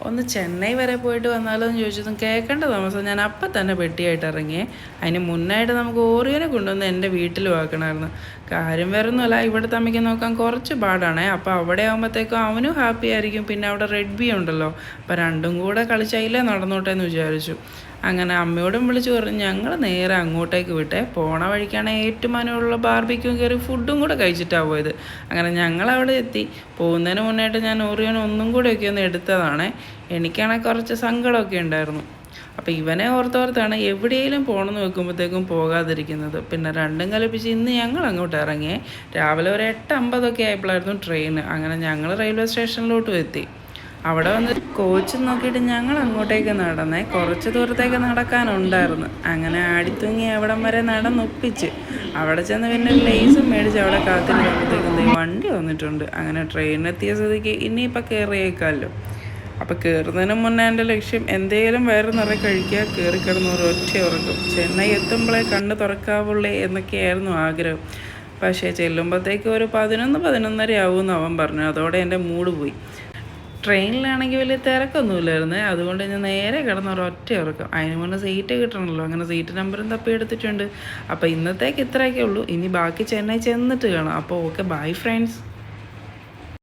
ഒന്ന് ചെന്നൈ വരെ പോയിട്ട് വന്നാലോ എന്ന് ചോദിച്ചതും കേൾക്കേണ്ട താമസം ഞാൻ അപ്പം തന്നെ പെട്ടിയായിട്ട് ഇറങ്ങിയേ. അതിന് മുന്നായിട്ട് നമുക്ക് ഓറിയോനെ കൊണ്ടുവന്ന് എൻ്റെ വീട്ടിലും ആക്കണമായിരുന്നു. കാര്യം വേറെ ഒന്നുമല്ല, ഇവിടുത്തെ അമ്മയ്ക്ക് നോക്കാൻ കുറച്ച് പാടാണേ. അപ്പോൾ അവിടെ ആകുമ്പോഴത്തേക്കും അവനും ഹാപ്പി ആയിരിക്കും. പിന്നെ അവിടെ റെഡ് ബി ഉണ്ടല്ലോ, അപ്പോൾ രണ്ടും കൂടെ കളിച്ചതിലേ നടന്നോട്ടെ എന്ന് വിചാരിച്ചു. അങ്ങനെ അമ്മയോടും വിളിച്ച് പറഞ്ഞു ഞങ്ങൾ നേരെ അങ്ങോട്ടേക്ക് വിട്ടേ. പോണ വഴിക്കാണ് ഏറ്റുമാനമുള്ള ബാർബിക്യും കയറി ഫുഡും കൂടെ കഴിച്ചിട്ടാണ് പോയത്. അങ്ങനെ ഞങ്ങളവിടെ എത്തി. പോകുന്നതിന് മുന്നായിട്ട് ഞാൻ ഓറിയോനെ ഒന്നും കൂടെയൊക്കെ ഒന്ന് എടുത്തതാണ്. എനിക്കാണെങ്കിൽ കുറച്ച് സങ്കടമൊക്കെ ഉണ്ടായിരുന്നു. അപ്പോൾ ഇവനെ ഓർത്തോർത്താണ് എവിടെയെങ്കിലും പോകണമെന്ന് വെക്കുമ്പോഴത്തേക്കും പോകാതിരിക്കുന്നത്. പിന്നെ രണ്ടും കൽപ്പിച്ച് ഇന്ന് ഞങ്ങൾ അങ്ങോട്ട് ഇറങ്ങിയേ. രാവിലെ ഒരു 8:50 ആയപ്പോഴായിരുന്നു ട്രെയിൻ. അങ്ങനെ ഞങ്ങൾ റെയിൽവേ സ്റ്റേഷനിലോട്ടും എത്തി. അവിടെ വന്ന് കോച്ച് നോക്കിയിട്ട് ഞങ്ങൾ അങ്ങോട്ടേക്ക് നടന്നേ. കുറച്ച് ദൂരത്തേക്ക് നടക്കാനുണ്ടായിരുന്നു. അങ്ങനെ ആടിത്തൂങ്ങി അവിടം വരെ നടന്നൊപ്പിച്ച് അവിടെ ചെന്ന് പിന്നെ ലേസും മേടിച്ച് അവിടെ കാത്തിരുന്നപ്പോഴത്തേക്കും വണ്ടി വന്നിട്ടുണ്ട്. അങ്ങനെ ട്രെയിനിലെത്തിയ സ്ഥിതിക്ക് ഇനിയിപ്പോൾ കയറിയേക്കാമല്ലോ. അപ്പോൾ കയറുന്നതിന് മുന്നേ എൻ്റെ ലക്ഷ്യം എന്തേലും വയറ് നിറയെ കഴിക്കുക, കയറി കിടന്ന് ഒരൊറ്റ ഉറക്കും. ചെന്നൈ എത്തുമ്പോഴേ കണ്ണ് തുറക്കാവുള്ളേ എന്നൊക്കെയായിരുന്നു ആഗ്രഹം. പക്ഷേ ചെല്ലുമ്പോഴത്തേക്ക് ഒരു 11-11:30 ആവുമെന്ന് അവൻ പറഞ്ഞു. അതോടെ എൻ്റെ മൂഡ് പോയി. ട്രെയിനിലാണെങ്കിൽ വലിയ തിരക്കൊന്നുമില്ലായിരുന്നു. അതുകൊണ്ട് ഞാൻ നേരെ കിടന്ന ഒരൊറ്റ ഇറക്കും. അതിന് മുന്നേ സീറ്റ് കിട്ടണമല്ലോ. അങ്ങനെ സീറ്റ് നമ്പറും തപ്പി എടുത്തിട്ടുണ്ട്. അപ്പോൾ ഇന്നത്തേക്ക് ഇത്രയൊക്കെ ഉള്ളൂ. ഇനി ബാക്കി ചെന്നൈ ചെന്നിട്ട് കാണാം. അപ്പോൾ ഓക്കെ, ബൈ ഫ്രണ്ട്സ്.